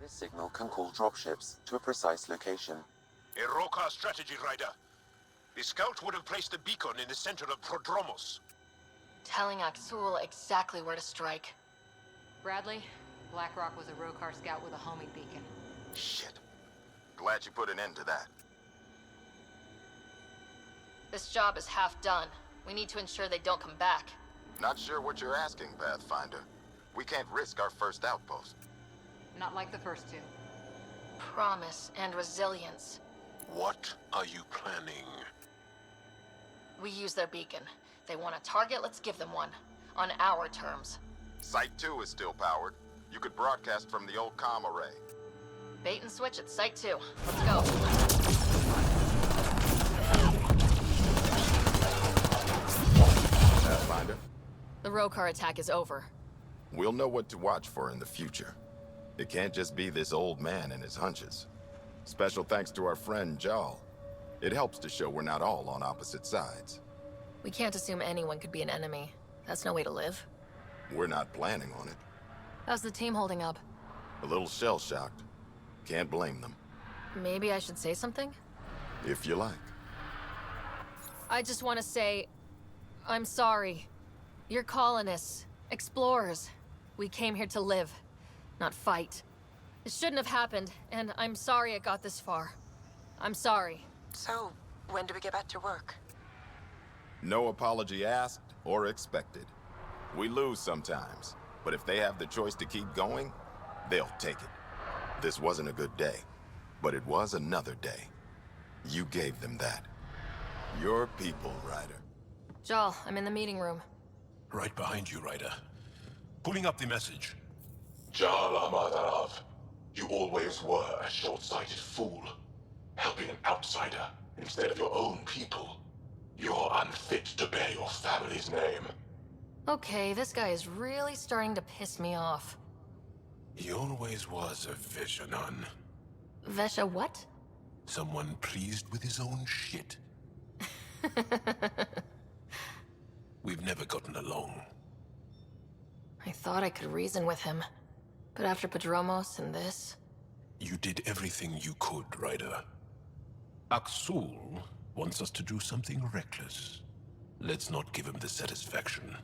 This signal can call dropships to a precise location. A Rokar strategy rider. The scout would have placed the beacon in the center of Prodromos. Telling Aksul exactly where to strike. Bradley, Blackrock was a Rokar scout with a homing beacon. Shit. Glad you put an end to that. This job is half done. We need to ensure they don't come back. Not sure what you're asking, Pathfinder. We can't risk our first outpost. Not like the first two. Promise and resilience. What are you planning? We use their beacon. They want a target, let's give them one. On our terms. Site 2 is still powered. You could broadcast from the old comm array. Bait and switch at Site 2. Let's go. Pathfinder? The Rokar attack is over. We'll know what to watch for in the future. It can't just be this old man and his hunches. Special thanks to our friend Jal. It helps to show we're not all on opposite sides. We can't assume anyone could be an enemy. That's no way to live. We're not planning on it. How's the team holding up? A little shell-shocked. Can't blame them. Maybe I should say something? If you like. I just want to say, I'm sorry. You're colonists, explorers. We came here to live, not fight. It shouldn't have happened, and I'm sorry it got this far. I'm sorry. So, when do we get back to work? No apology asked or expected. We lose sometimes, but if they have the choice to keep going, they'll take it. This wasn't a good day, but it was another day. You gave them that. Your people, Ryder. Jal, I'm in the meeting room. Right behind you, Ryder. Pulling up the message. Jal Amadarav, you always were a short-sighted fool, helping an outsider instead of your own people. You're unfit to bear your family's name. Okay, this guy is really starting to piss me off. He always was a Veshanon. Vesha what? Someone pleased with his own shit. We've never gotten along. I thought I could reason with him. But after Padromos and this... You did everything you could, Ryder. Aksul wants us to do something reckless. Let's not give him the satisfaction.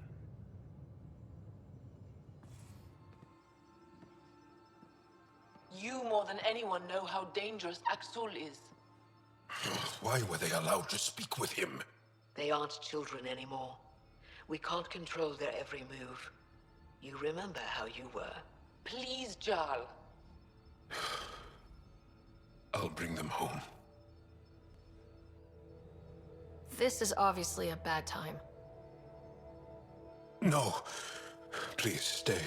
You more than anyone know how dangerous Aksul is. Why were they allowed to speak with him? They aren't children anymore. We can't control their every move. You remember how you were. Please, Jarl. I'll bring them home. This is obviously a bad time. No. Please stay.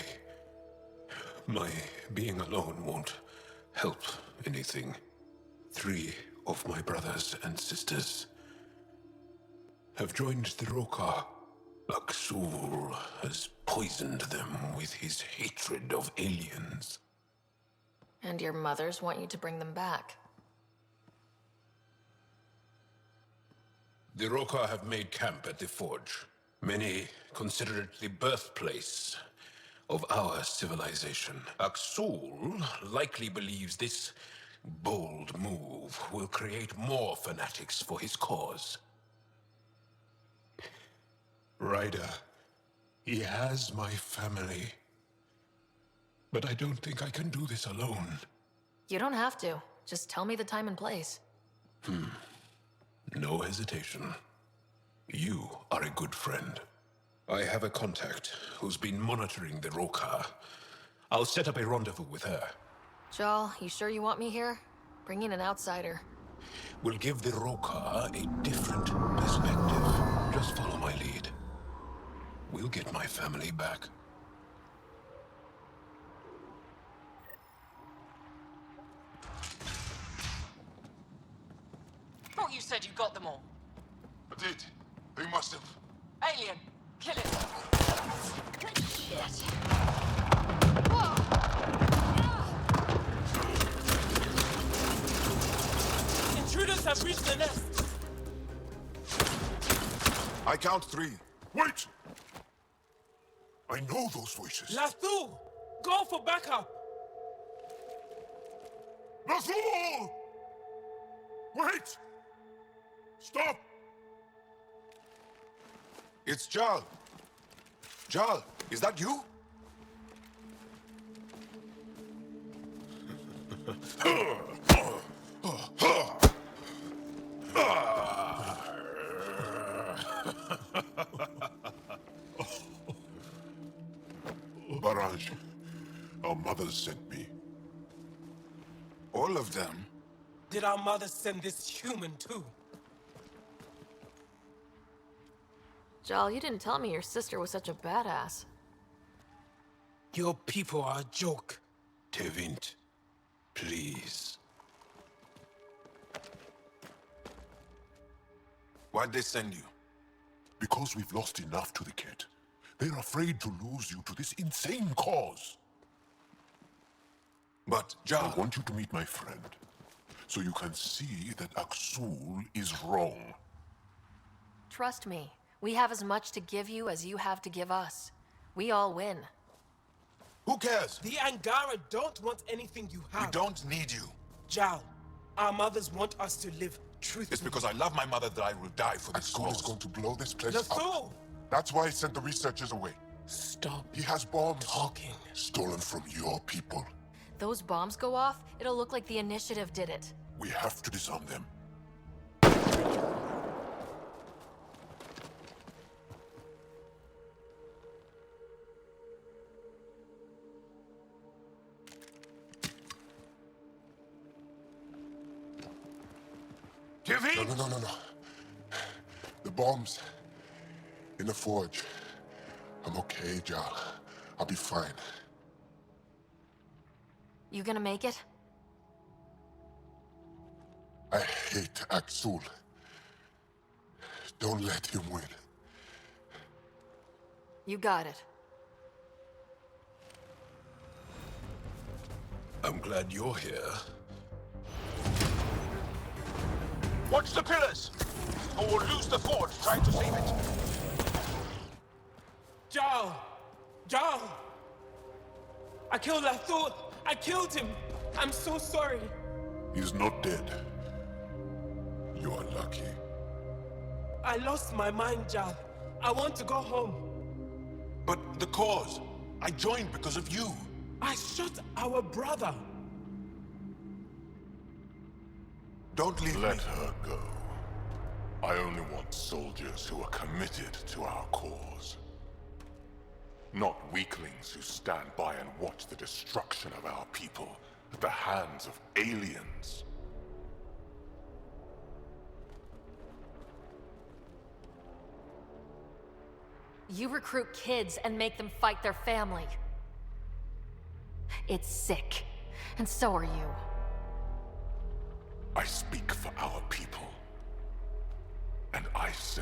My being alone won't help anything. 3 of my brothers and sisters have joined the Roka. Aksul has poisoned them with his hatred of aliens. And your mothers want you to bring them back. The Roka have made camp at the Forge. Many consider it the birthplace of our civilization. Aksul likely believes this bold move will create more fanatics for his cause. Ryder, he has my family. But I don't think I can do this alone. You don't have to. Just tell me the time and place. No hesitation. You are a good friend. I have a contact who's been monitoring the Roka. I'll set up a rendezvous with her. Jal, you sure you want me here? Bring in an outsider. We'll give the Roka a different perspective. Just follow my lead. We'll get my family back. Thought you said you got them all. I did. They must have. Alien, kill it. Good shit. Intruders have reached the nest. I count 3. Wait! I know those voices. Lathu, go for backup. Nathul! Wait! Stop! It's Jal. Jal, is that you? Barrage, our mothers sent me. All of them? Did our mothers send this human too? Jal, you didn't tell me your sister was such a badass. Your people are a joke. Tevint, please. Why'd they send you? Because we've lost enough to the kid. They're afraid to lose you to this insane cause. But, Jal, I want you to meet my friend, so you can see that Aksul is wrong. Trust me, we have as much to give you as you have to give us. We all win. Who cares? The Angara don't want anything you have. We don't need you. Jal, our mothers want us to live truthfully. It's because I love my mother that I will die for this cause. Aksul is going to blow this place Lathu! up. That's why he sent the researchers away. Stop. He has bombs. Talking. Stolen from your people. Those bombs go off, it'll look like the initiative did it. We have to disarm them. No. The bombs. In the forge. I'm okay, Jal. I'll be fine. You gonna make it? I hate Aksul. Don't let him win. You got it. I'm glad you're here. Watch the pillars! Or we'll lose the forge trying to save it. Jarl! Jarl! I killed Lathor! I killed him! I'm so sorry! He's not dead. You are lucky. I lost my mind, Jarl. I want to go home. But the cause. I joined because of you. I shot our brother. Don't leave Let her go. I only want soldiers who are committed to our cause. Not weaklings who stand by and watch the destruction of our people at the hands of aliens. You recruit kids and make them fight their family. It's sick, and so are you. I speak for our people. And I say,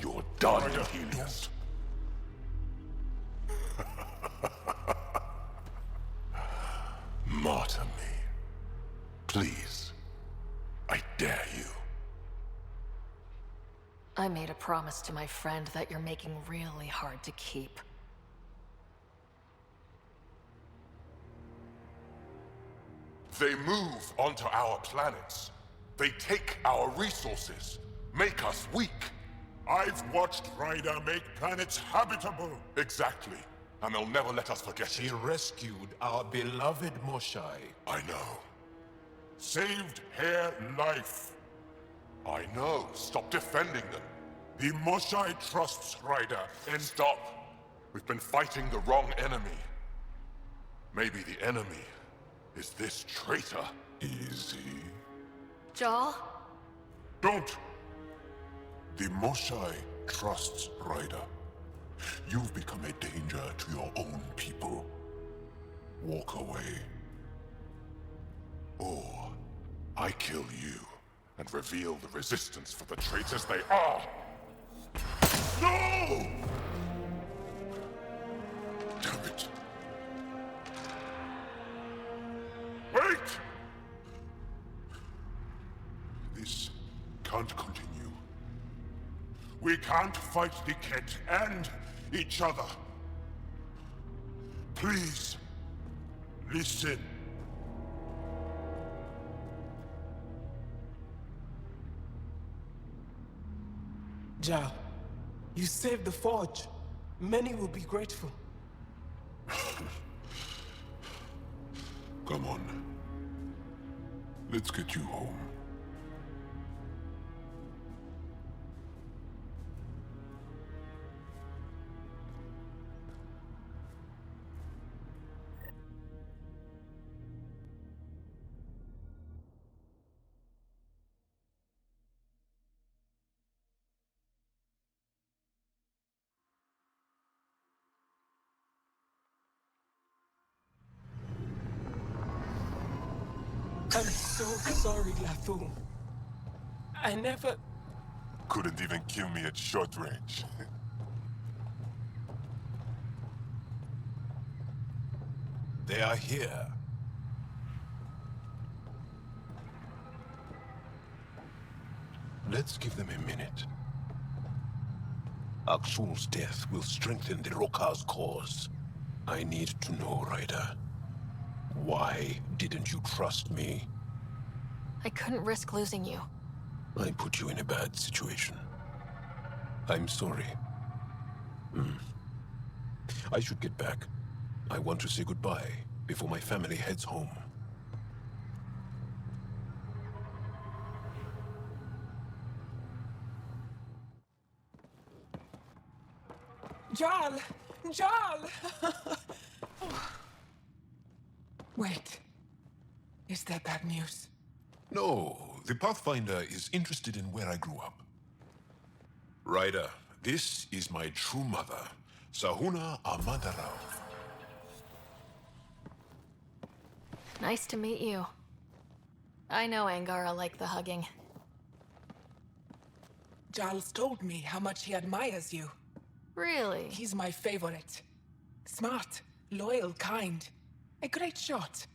you're done, Helios. Martyr me. Please. I dare you. I made a promise to my friend that you're making really hard to keep. They move onto our planets. They take our resources, make us weak. I've watched Ryder make planets habitable. Exactly. And they'll never let us forget it. She rescued our beloved Moshai. I know. Saved her life. I know. Stop defending them. The Moshai trusts Ryder. And stop. We've been fighting the wrong enemy. Maybe the enemy is this traitor. Easy. Jarl? Don't! The Moshai trusts Ryder. You've become a danger to your own people. Walk away. Or I kill you and reveal the resistance for the traitors they are. No! Damn it. Wait! This can't continue. We can't fight the Ket and each other. Please, listen. Jarl, you saved the forge. Many will be grateful. Come on. Let's get you home. I'm so sorry, Lathor. I never... Couldn't even kill me at short range. They are here. Let's give them a minute. Aksul's death will strengthen the Rokar's cause. I need to know, Ryder. Why didn't you trust me? I couldn't risk losing you. I put you in a bad situation. I'm sorry. I should get back. I want to say goodbye before my family heads home. Jarl! Jarl! Wait. Is that bad news? No, the Pathfinder is interested in where I grew up. Ryder, this is my true mother, Sahuna Amadarao. Nice to meet you. I know Angara liked the hugging. Giles told me how much he admires you. Really? He's my favorite. Smart, loyal, kind. A great shot.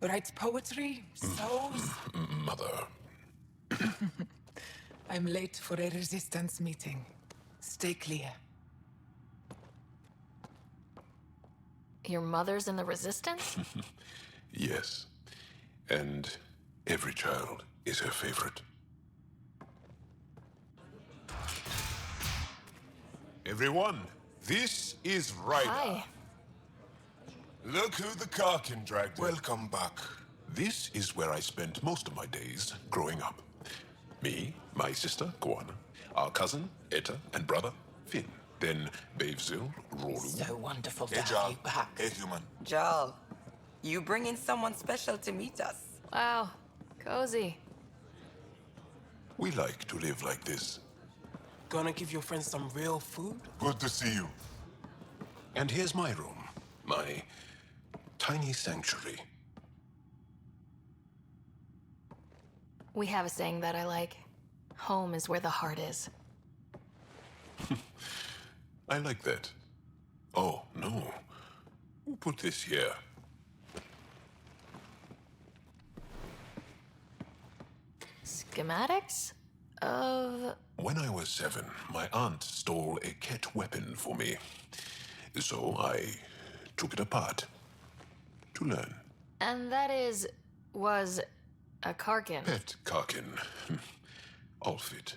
Writes poetry, sews. Mother. I'm late for a resistance meeting. Stay clear. Your mother's in the Resistance? Yes. And every child is her favorite. Everyone, this is Ryder. Hi. Look who the car can drag. Welcome back. This is where I spent most of my days growing up. Me, my sister, Koana, our cousin, Etta, and brother, Finn. Then Bavesville, Rolu. So wonderful to Hey, have Jal. you back. Hey, human. Jal, you bring in someone special to meet us. Wow, cozy. We like to live like this. Gonna give your friends some real food? Good to see you. And here's my room, my tiny sanctuary. We have a saying that I like. Home is where the heart is. I like that. Oh, no. Put this here. Schematics? Of... When I was 7, my aunt stole a cat weapon for me. So I took it apart to learn. And that was a Karkin. Pet Karkin. Alfit.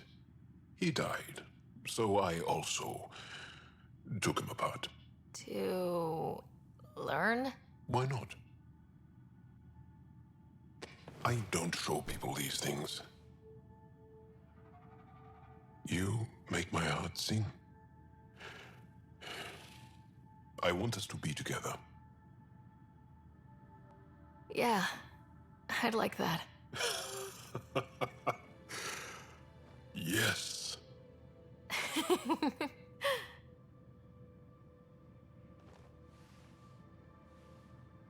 He died. So I also took him apart. To learn? Why not? I don't show people these things. You make my heart sing. I want us to be together. Yeah, I'd like that. Yes.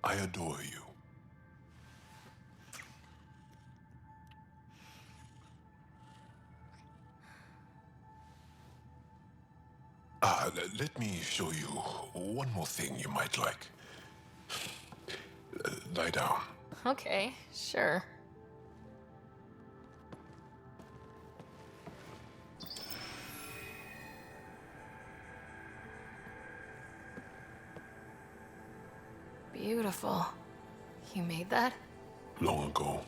I adore you. Let me show you one more thing you might like. Lie down. Okay, sure. Beautiful. You made that? Long ago.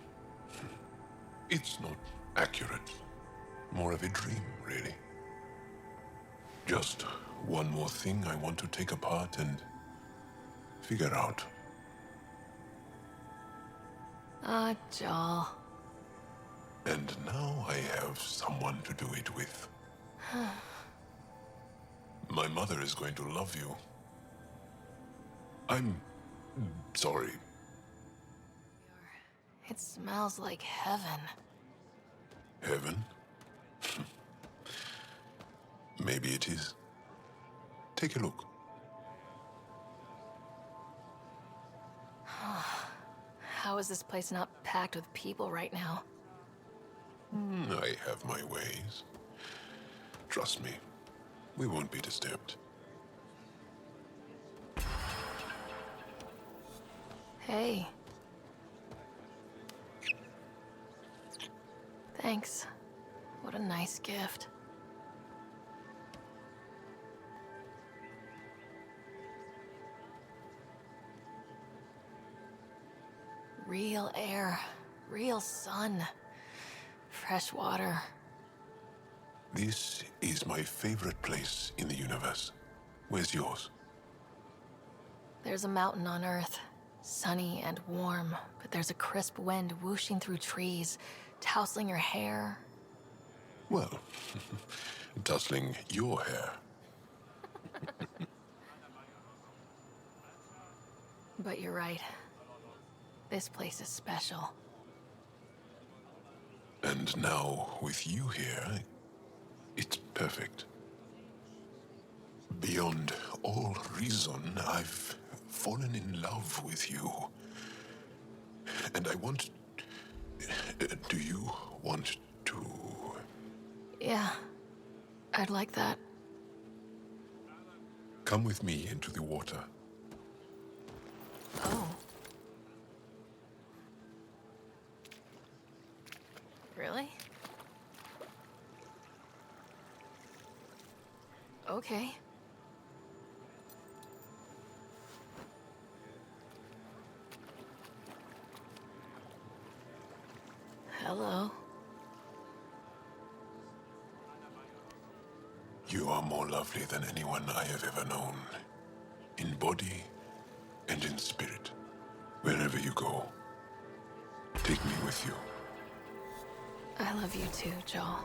It's not accurate. More of a dream, really. Just one more thing I want to take apart and figure out. Jal. And now I have someone to do it with. My mother is going to love you. I'm sorry. It smells like heaven. Heaven? Maybe it is. Take a look. How is this place not packed with people right now? I have my ways. Trust me, we won't be disturbed. Hey. Thanks. What a nice gift. Real air, real sun, fresh water. This is my favorite place in the universe. Where's yours? There's a mountain on Earth, sunny and warm, but there's a crisp wind whooshing through trees, tousling your hair. Well, tussling your hair. But you're right. This place is special. And now, with you here, it's perfect. Beyond all reason, I've fallen in love with you. And I want... do you want to... Yeah, I'd like that. Come with me into the water. Oh. Really? Okay. Hello. You are more lovely than anyone I have ever known. In body and in spirit. Wherever you go, take me with you. I love you too, Joel.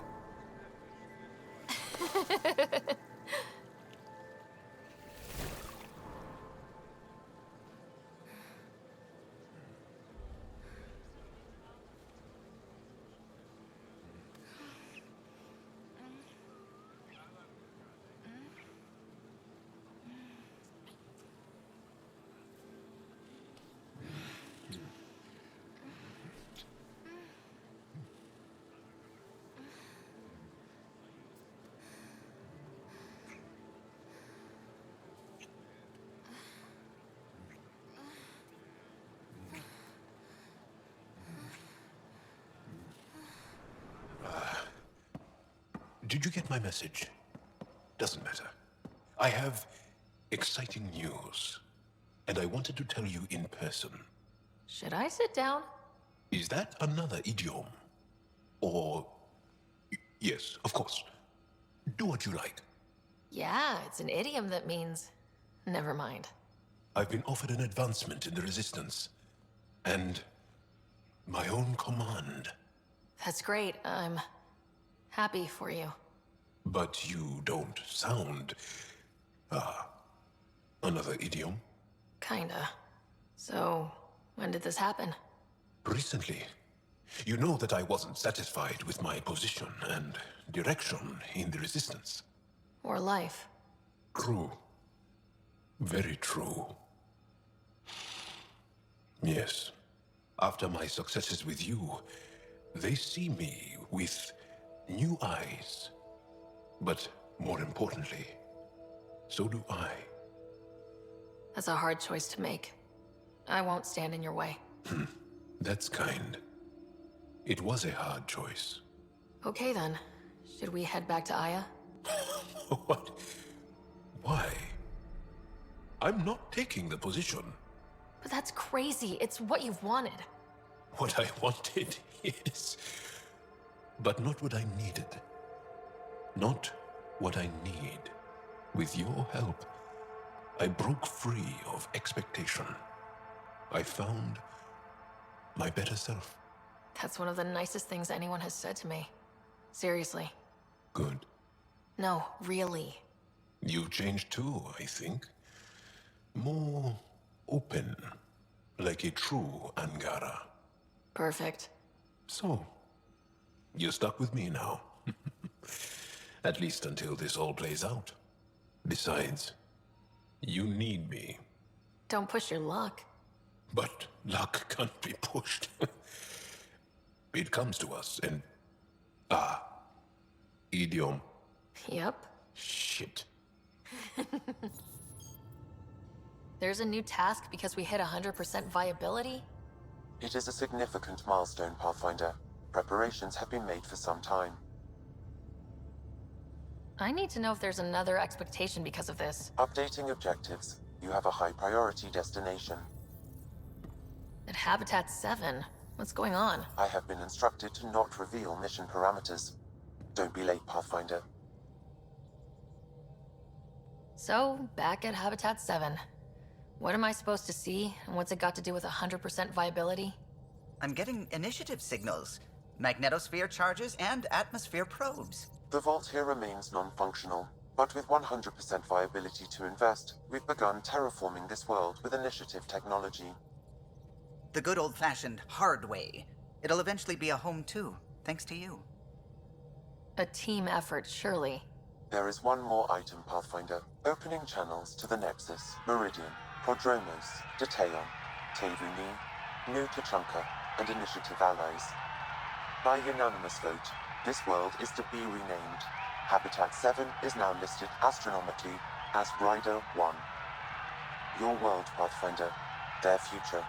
Did you get my message? Doesn't matter. I have exciting news, and I wanted to tell you in person. Should I sit down? Is that another idiom? Or... Yes, of course. Do what you like. Yeah, it's an idiom that means... Never mind. I've been offered an advancement in the Resistance, and my own command. That's great. I'm happy for you. But you don't sound... another idiom? Kinda. So, when did this happen? Recently. You know that I wasn't satisfied with my position and direction in the Resistance. Or life. True. Very true. Yes. After my successes with you, they see me with new eyes. But more importantly, so do I. That's a hard choice to make. I won't stand in your way. That's kind. It was a hard choice. Okay then. Should we head back to Aya? What? Why? I'm not taking the position. But that's crazy. It's what you've wanted. What I wanted, yes. But not what I needed. Not what I need. With your help, I broke free of expectation. I found my better self. That's one of the nicest things anyone has said to me. Seriously. Good. No, really. You've changed too, I think. More open, like a true Angara. Perfect. So, you're stuck with me now. At least until this all plays out. Besides, you need me. Don't push your luck. But luck can't be pushed. It comes to us and... idiom. Yep. Shit. There's a new task because we hit 100% viability? It is a significant milestone, Pathfinder. Preparations have been made for some time. I need to know if there's another expectation because of this. Updating objectives. You have a high priority destination. At Habitat 7? What's going on? I have been instructed to not reveal mission parameters. Don't be late, Pathfinder. So, back at Habitat 7. What am I supposed to see, and what's it got to do with 100% viability? I'm getting initiative signals, magnetosphere charges, and atmosphere probes. The vault here remains non-functional, but with 100% viability to invest, we've begun terraforming this world with initiative technology. The good old-fashioned hard way. It'll eventually be a home too, thanks to you. A team effort, surely. There is one more item, Pathfinder. Opening channels to the Nexus, Meridian, Prodromos, Detaeon, Tevuni, New Tachanka, and Initiative allies. By unanimous vote, this world is to be renamed Habitat 7 is now listed astronomically as Rider 1. Your world, Pathfinder. Their future.